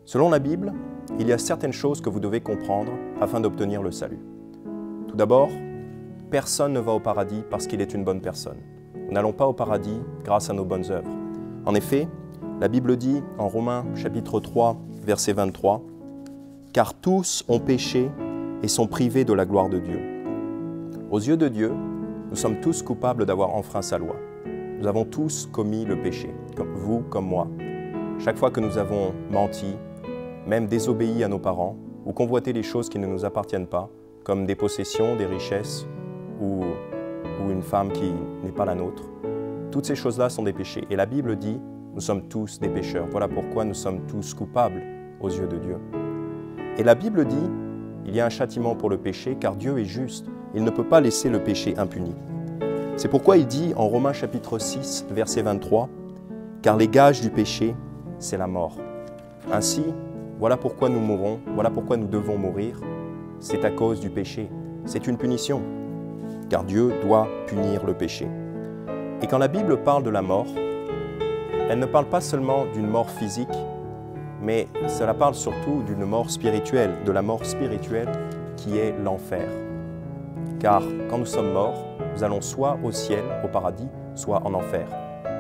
Selon la Bible, il y a certaines choses que vous devez comprendre afin d'obtenir le salut. Tout d'abord, personne ne va au paradis parce qu'il est une bonne personne. Nous n'allons pas au paradis grâce à nos bonnes œuvres. En effet, la Bible dit en Romains chapitre 3, verset 23, « Car tous ont péché et sont privés de la gloire de Dieu. » Aux yeux de Dieu, nous sommes tous coupables d'avoir enfreint sa loi. Nous avons tous commis le péché, comme vous, comme moi. Chaque fois que nous avons menti, même désobéi à nos parents, ou convoité les choses qui ne nous appartiennent pas, comme des possessions, des richesses, ou une femme qui n'est pas la nôtre. Toutes ces choses-là sont des péchés. Et la Bible dit, nous sommes tous des pécheurs. Voilà pourquoi nous sommes tous coupables aux yeux de Dieu. Et la Bible dit, il y a un châtiment pour le péché, car Dieu est juste. Il ne peut pas laisser le péché impuni. C'est pourquoi il dit en Romains chapitre 6, verset 23, « Car les gages du péché, c'est la mort. » Ainsi, voilà pourquoi nous mourons, voilà pourquoi nous devons mourir. C'est à cause du péché. C'est une punition, car Dieu doit punir le péché. Et quand la Bible parle de la mort, elle ne parle pas seulement d'une mort physique, mais cela parle surtout d'une mort spirituelle, de la mort spirituelle qui est l'enfer. Car quand nous sommes morts, nous allons soit au ciel, au paradis, soit en enfer.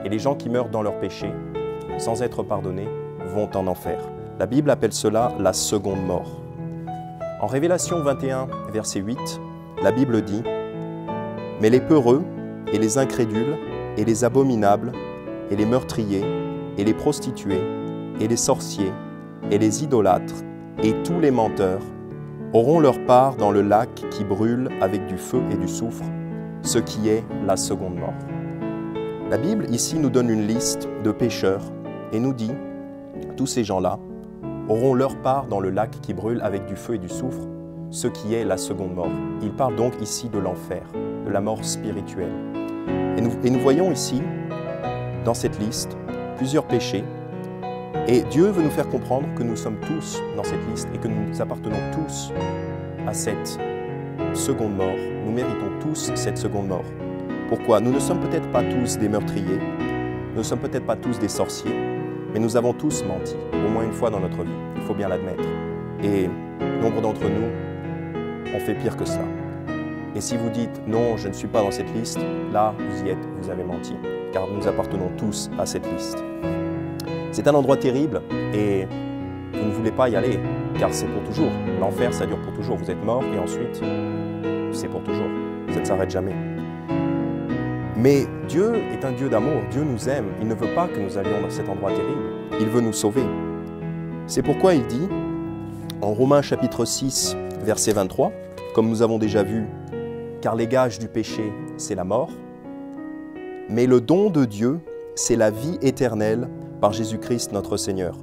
Et les gens qui meurent dans leur péché, sans être pardonnés, vont en enfer. La Bible appelle cela la seconde mort. En Révélation 21, verset 8, la Bible dit « Mais les peureux, et les incrédules, et les abominables, et les meurtriers, et les prostituées, et les sorciers, et les idolâtres, et tous les menteurs, auront leur part dans le lac qui brûle avec du feu et du soufre, ce qui est la seconde mort. » La Bible ici nous donne une liste de pécheurs et nous dit « Tous ces gens-là auront leur part dans le lac qui brûle avec du feu et du soufre, ce qui est la seconde mort. » Il parle donc ici de l'enfer, de la mort spirituelle. Et nous voyons ici, dans cette liste, plusieurs péchés. Et Dieu veut nous faire comprendre que nous sommes tous dans cette liste et que nous appartenons tous à cette seconde mort. Nous méritons tous cette seconde mort. Pourquoi? Nous ne sommes peut-être pas tous des meurtriers, nous ne sommes peut-être pas tous des sorciers, mais nous avons tous menti, au moins une fois dans notre vie, il faut bien l'admettre. Et nombre d'entre nous ont fait pire que cela. Et si vous dites « non, je ne suis pas dans cette liste », là, vous y êtes, vous avez menti, car nous appartenons tous à cette liste. C'est un endroit terrible et vous ne voulez pas y aller, car c'est pour toujours. L'enfer, ça dure pour toujours. Vous êtes mort et ensuite, c'est pour toujours. Ça ne s'arrête jamais. Mais Dieu est un Dieu d'amour. Dieu nous aime. Il ne veut pas que nous allions dans cet endroit terrible. Il veut nous sauver. C'est pourquoi il dit, en Romains chapitre 6, verset 23, comme nous avons déjà vu, « Car les gages du péché, c'est la mort, mais le don de Dieu, c'est la vie éternelle par Jésus-Christ notre Seigneur. »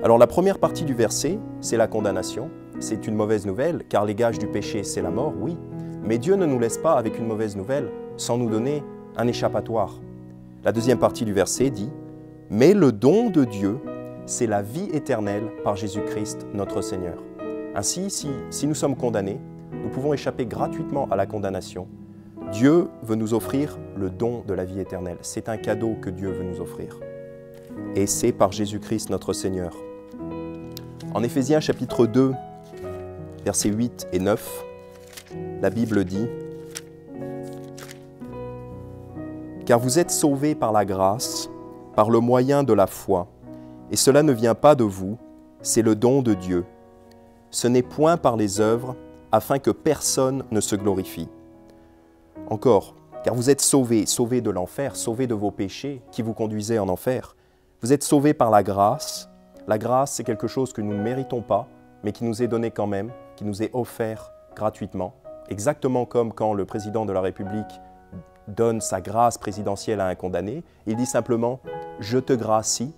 Alors la première partie du verset, c'est la condamnation. C'est une mauvaise nouvelle, car les gages du péché, c'est la mort, oui. Mais Dieu ne nous laisse pas avec une mauvaise nouvelle sans nous donner un échappatoire. La deuxième partie du verset dit « Mais le don de Dieu, c'est la vie éternelle par Jésus-Christ notre Seigneur. » Ainsi, si nous sommes condamnés, nous pouvons échapper gratuitement à la condamnation. Dieu veut nous offrir le don de la vie éternelle. C'est un cadeau que Dieu veut nous offrir. Et c'est par Jésus-Christ notre Seigneur. En Éphésiens chapitre 2, versets 8 et 9, la Bible dit « Car vous êtes sauvés par la grâce, par le moyen de la foi, et cela ne vient pas de vous, c'est le don de Dieu. Ce n'est point par les œuvres, afin que personne ne se glorifie. » Encore, car vous êtes sauvés, sauvés de l'enfer, sauvés de vos péchés qui vous conduisaient en enfer. Vous êtes sauvés par la grâce. La grâce, c'est quelque chose que nous ne méritons pas, mais qui nous est donné quand même, qui nous est offert gratuitement. Exactement comme quand le président de la République donne sa grâce présidentielle à un condamné, il dit simplement « Je te gracie,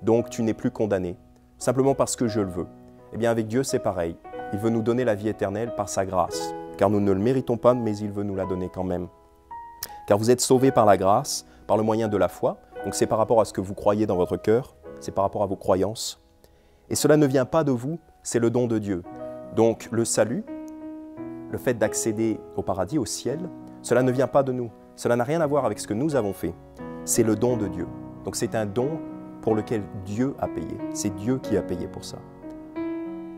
donc tu n'es plus condamné », simplement parce que je le veux. Eh bien avec Dieu, c'est pareil. Il veut nous donner la vie éternelle par sa grâce, car nous ne le méritons pas, mais il veut nous la donner quand même. Car vous êtes sauvés par la grâce, par le moyen de la foi, donc c'est par rapport à ce que vous croyez dans votre cœur, c'est par rapport à vos croyances. Et cela ne vient pas de vous, c'est le don de Dieu. Donc le salut le fait d'accéder au paradis, au ciel, cela ne vient pas de nous. Cela n'a rien à voir avec ce que nous avons fait. C'est le don de Dieu. Donc c'est un don pour lequel Dieu a payé. C'est Dieu qui a payé pour ça.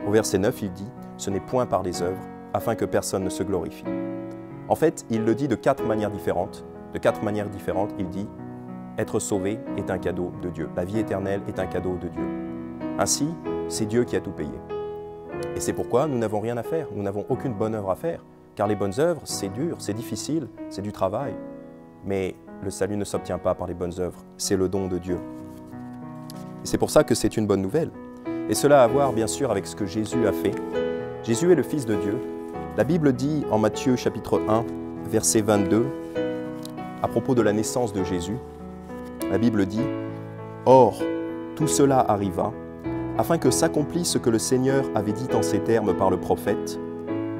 Au verset 9, il dit « Ce n'est point par les œuvres, afin que personne ne se glorifie. » En fait, il le dit de 4 manières différentes. De 4 manières différentes, il dit « Être sauvé est un cadeau de Dieu. La vie éternelle est un cadeau de Dieu. » Ainsi, c'est Dieu qui a tout payé. Et c'est pourquoi nous n'avons rien à faire. Nous n'avons aucune bonne œuvre à faire. Car les bonnes œuvres, c'est dur, c'est difficile, c'est du travail. Mais le salut ne s'obtient pas par les bonnes œuvres. C'est le don de Dieu. Et c'est pour ça que c'est une bonne nouvelle. Et cela a à voir, bien sûr, avec ce que Jésus a fait. Jésus est le Fils de Dieu. La Bible dit en Matthieu chapitre 1, verset 22, à propos de la naissance de Jésus, la Bible dit « Or, tout cela arriva, afin que s'accomplisse ce que le Seigneur avait dit en ces termes par le prophète.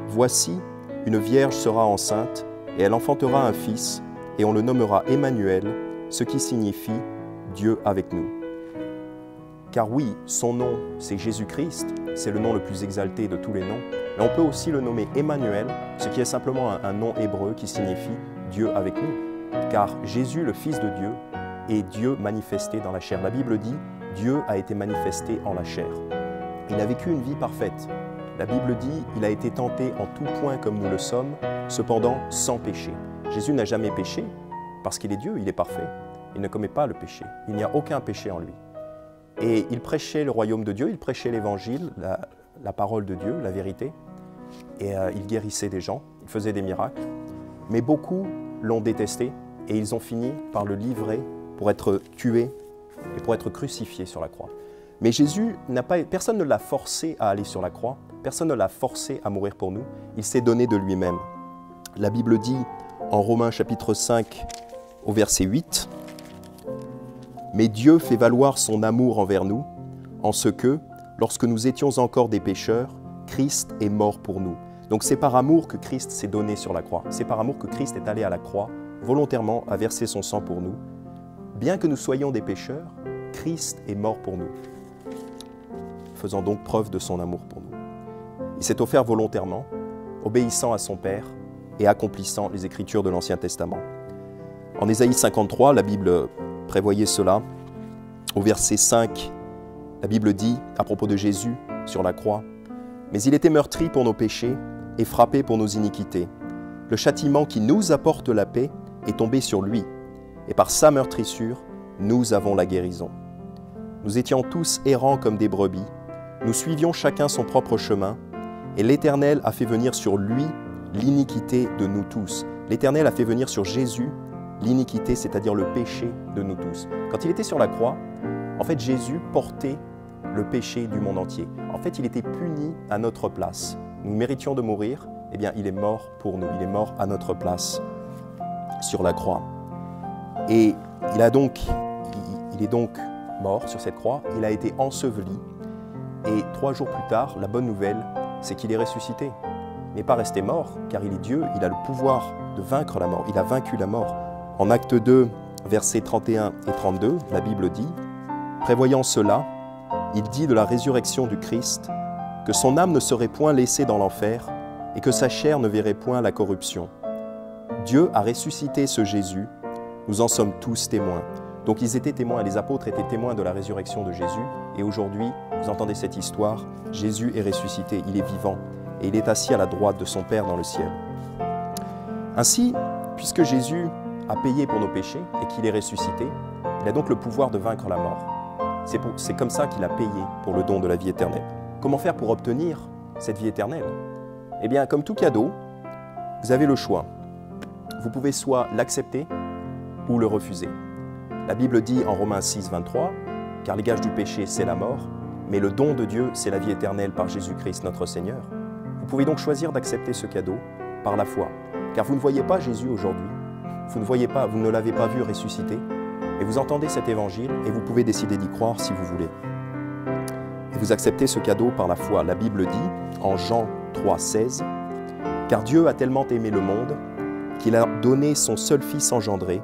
Voici, une vierge sera enceinte, et elle enfantera un fils, et on le nommera Emmanuel, ce qui signifie Dieu avec nous. » Car oui, son nom, c'est Jésus-Christ, c'est le nom le plus exalté de tous les noms, mais on peut aussi le nommer Emmanuel, ce qui est simplement un nom hébreu qui signifie Dieu avec nous. Car Jésus, le Fils de Dieu, est Dieu manifesté dans la chair. La Bible dit « Dieu a été manifesté en la chair ». Il a vécu une vie parfaite. La Bible dit « Il a été tenté en tout point comme nous le sommes, cependant sans péché ». Jésus n'a jamais péché parce qu'il est Dieu, il est parfait. Il ne commet pas le péché. Il n'y a aucun péché en lui. Et il prêchait le royaume de Dieu, il prêchait l'évangile, la parole de Dieu, la vérité. Et il guérissait des gens, il faisait des miracles. Mais beaucoup l'ont détesté et ils ont fini par le livrer pour être tué et pour être crucifié sur la croix. Mais Jésus, personne ne l'a forcé à aller sur la croix, personne ne l'a forcé à mourir pour nous, il s'est donné de lui-même. La Bible dit en Romains chapitre 5 au verset 8, « Mais Dieu fait valoir son amour envers nous, en ce que, lorsque nous étions encore des pécheurs, Christ est mort pour nous. » Donc c'est par amour que Christ s'est donné sur la croix. C'est par amour que Christ est allé à la croix, volontairement à verser son sang pour nous. Bien que nous soyons des pécheurs, Christ est mort pour nous, faisant donc preuve de son amour pour nous. Il s'est offert volontairement, obéissant à son Père et accomplissant les Écritures de l'Ancien Testament. En Ésaïe 53, la Bible prévoyait cela. Au verset 5, la Bible dit, à propos de Jésus sur la croix, « Mais il était meurtri pour nos péchés et frappé pour nos iniquités. Le châtiment qui nous apporte la paix est tombé sur lui, et par sa meurtrissure, nous avons la guérison. Nous étions tous errants comme des brebis, nous suivions chacun son propre chemin, et l'Éternel a fait venir sur lui l'iniquité de nous tous. » L'Éternel a fait venir sur Jésus l'iniquité, c'est-à-dire le péché de nous tous. Quand il était sur la croix, en fait, Jésus portait le péché du monde entier. En fait, il était puni à notre place. Nous méritions de mourir, eh bien, il est mort pour nous. Il est mort à notre place sur la croix. Et il est donc mort sur cette croix. Il a été enseveli. Et 3 jours plus tard, la bonne nouvelle, c'est qu'il est ressuscité. Il n'est pas resté mort, car il est Dieu. Il a le pouvoir de vaincre la mort. Il a vaincu la mort. En Acte 2, versets 31 et 32, la Bible dit « Prévoyant cela, il dit de la résurrection du Christ que son âme ne serait point laissée dans l'enfer et que sa chair ne verrait point la corruption. Dieu a ressuscité ce Jésus, nous en sommes tous témoins. » Donc ils étaient témoins, les apôtres étaient témoins de la résurrection de Jésus. Et aujourd'hui, vous entendez cette histoire, Jésus est ressuscité, il est vivant et il est assis à la droite de son Père dans le ciel. Ainsi, puisque Jésus a payé pour nos péchés et qu'il est ressuscité, il a donc le pouvoir de vaincre la mort. C'est comme ça qu'il a payé pour le don de la vie éternelle. Comment faire pour obtenir cette vie éternelle? Eh bien, comme tout cadeau, vous avez le choix. Vous pouvez soit l'accepter ou le refuser. La Bible dit en Romains 6, 23, « Car les gages du péché, c'est la mort, mais le don de Dieu, c'est la vie éternelle par Jésus-Christ notre Seigneur. » Vous pouvez donc choisir d'accepter ce cadeau par la foi, car vous ne voyez pas Jésus aujourd'hui. Vous ne l'avez pas vu ressusciter, et vous entendez cet évangile et vous pouvez décider d'y croire si vous voulez. Et vous acceptez ce cadeau par la foi. La Bible dit, en Jean 3, 16, « Car Dieu a tellement aimé le monde qu'il a donné son seul Fils engendré,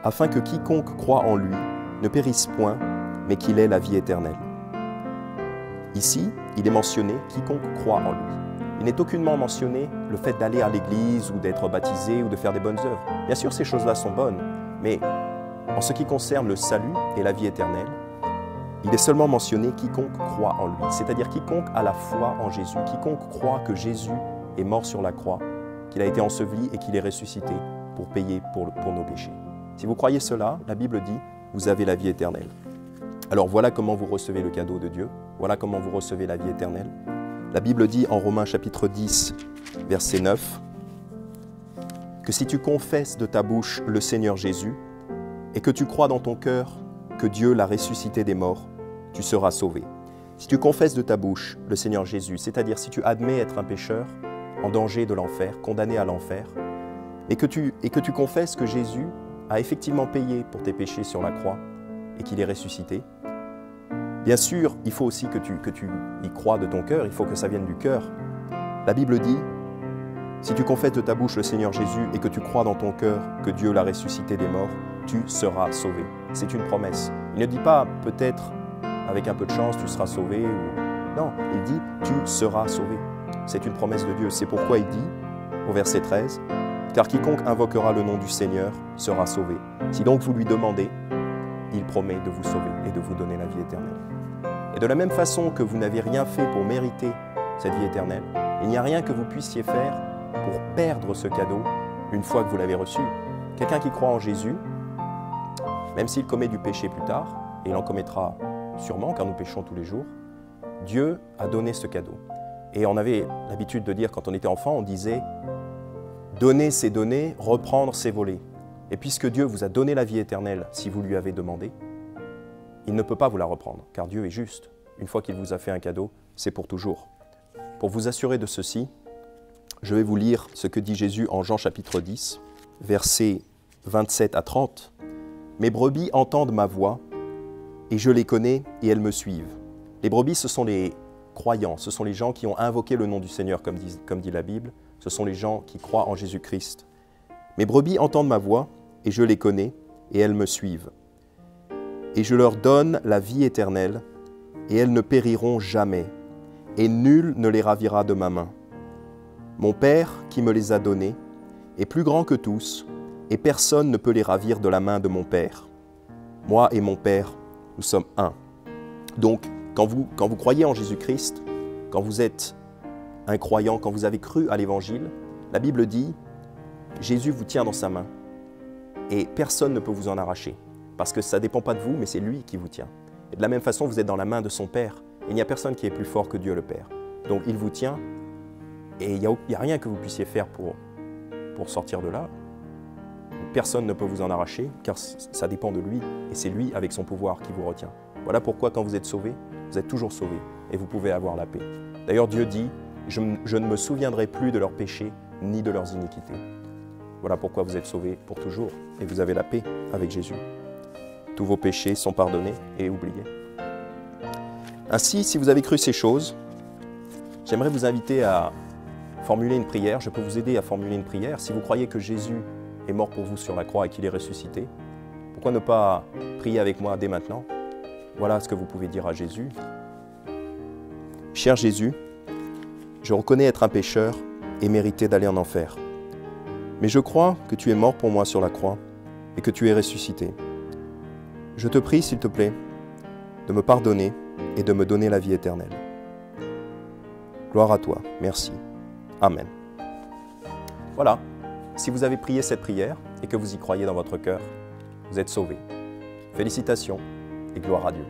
afin que quiconque croit en lui ne périsse point, mais qu'il ait la vie éternelle. » Ici, il est mentionné « quiconque croit en lui ». Il n'est aucunement mentionné le fait d'aller à l'église ou d'être baptisé ou de faire des bonnes œuvres. Bien sûr, ces choses-là sont bonnes, mais en ce qui concerne le salut et la vie éternelle, il est seulement mentionné quiconque croit en lui, c'est-à-dire quiconque a la foi en Jésus, quiconque croit que Jésus est mort sur la croix, qu'il a été enseveli et qu'il est ressuscité pour payer pour nos péchés. Si vous croyez cela, la Bible dit, vous avez la vie éternelle. Alors voilà comment vous recevez le cadeau de Dieu, voilà comment vous recevez la vie éternelle. La Bible dit en Romains chapitre 10, verset 9, que si tu confesses de ta bouche le Seigneur Jésus et que tu crois dans ton cœur que Dieu l'a ressuscité des morts, tu seras sauvé. Si tu confesses de ta bouche le Seigneur Jésus, c'est-à-dire si tu admets être un pécheur en danger de l'enfer, condamné à l'enfer, et que tu confesses que Jésus a effectivement payé pour tes péchés sur la croix et qu'il est ressuscité, bien sûr, il faut aussi que tu y crois de ton cœur, il faut que ça vienne du cœur. La Bible dit, si tu confesses de ta bouche le Seigneur Jésus et que tu crois dans ton cœur que Dieu l'a ressuscité des morts, tu seras sauvé. C'est une promesse. Il ne dit pas peut-être avec un peu de chance tu seras sauvé. Non, il dit tu seras sauvé. C'est une promesse de Dieu. C'est pourquoi il dit au verset 13, car quiconque invoquera le nom du Seigneur sera sauvé. Si donc vous lui demandez, il promet de vous sauver et de vous donner la vie éternelle. Et de la même façon que vous n'avez rien fait pour mériter cette vie éternelle, il n'y a rien que vous puissiez faire pour perdre ce cadeau une fois que vous l'avez reçu. Quelqu'un qui croit en Jésus, même s'il commet du péché plus tard, et il en commettra sûrement car nous péchons tous les jours, Dieu a donné ce cadeau. Et on avait l'habitude de dire, quand on était enfant, on disait « donner c'est donner, reprendre c'est voler ». Et puisque Dieu vous a donné la vie éternelle si vous lui avez demandé, il ne peut pas vous la reprendre, car Dieu est juste. Une fois qu'il vous a fait un cadeau, c'est pour toujours. Pour vous assurer de ceci, je vais vous lire ce que dit Jésus en Jean chapitre 10, versets 27 à 30. « Mes brebis entendent ma voix, et je les connais, et elles me suivent. » Les brebis, ce sont les croyants, ce sont les gens qui ont invoqué le nom du Seigneur, comme dit la Bible. Ce sont les gens qui croient en Jésus-Christ. « Mes brebis entendent ma voix, et je les connais, et elles me suivent. Et je leur donne la vie éternelle, et elles ne périront jamais, et nul ne les ravira de ma main. Mon Père, qui me les a donnés, est plus grand que tous, et personne ne peut les ravir de la main de mon Père. Moi et mon Père, nous sommes un. » Donc, quand vous croyez en Jésus-Christ, quand vous êtes un croyant, quand vous avez cru à l'Évangile, la Bible dit, Jésus vous tient dans sa main, et personne ne peut vous en arracher, parce que ça ne dépend pas de vous, mais c'est lui qui vous tient. Et de la même façon, vous êtes dans la main de son Père, et il n'y a personne qui est plus fort que Dieu le Père. Donc, il vous tient, et il n'y a rien que vous puissiez faire pour sortir de là. Personne ne peut vous en arracher, car ça dépend de lui, et c'est lui, avec son pouvoir, qui vous retient. Voilà pourquoi, quand vous êtes sauvé, vous êtes toujours sauvé, et vous pouvez avoir la paix. D'ailleurs, Dieu dit, je ne me souviendrai plus de leurs péchés, ni de leurs iniquités. Voilà pourquoi vous êtes sauvés pour toujours, et vous avez la paix avec Jésus. Tous vos péchés sont pardonnés et oubliés. Ainsi, si vous avez cru ces choses, j'aimerais vous inviter à formuler une prière. Je peux vous aider à formuler une prière. Si vous croyez que Jésus est mort pour vous sur la croix et qu'il est ressuscité, pourquoi ne pas prier avec moi dès maintenant? Voilà ce que vous pouvez dire à Jésus. Cher Jésus, je reconnais être un pécheur et mériter d'aller en enfer. Mais je crois que tu es mort pour moi sur la croix et que tu es ressuscité. Je te prie, s'il te plaît, de me pardonner et de me donner la vie éternelle. Gloire à toi. Merci. Amen. Voilà. Si vous avez prié cette prière et que vous y croyez dans votre cœur, vous êtes sauvés. Félicitations et gloire à Dieu.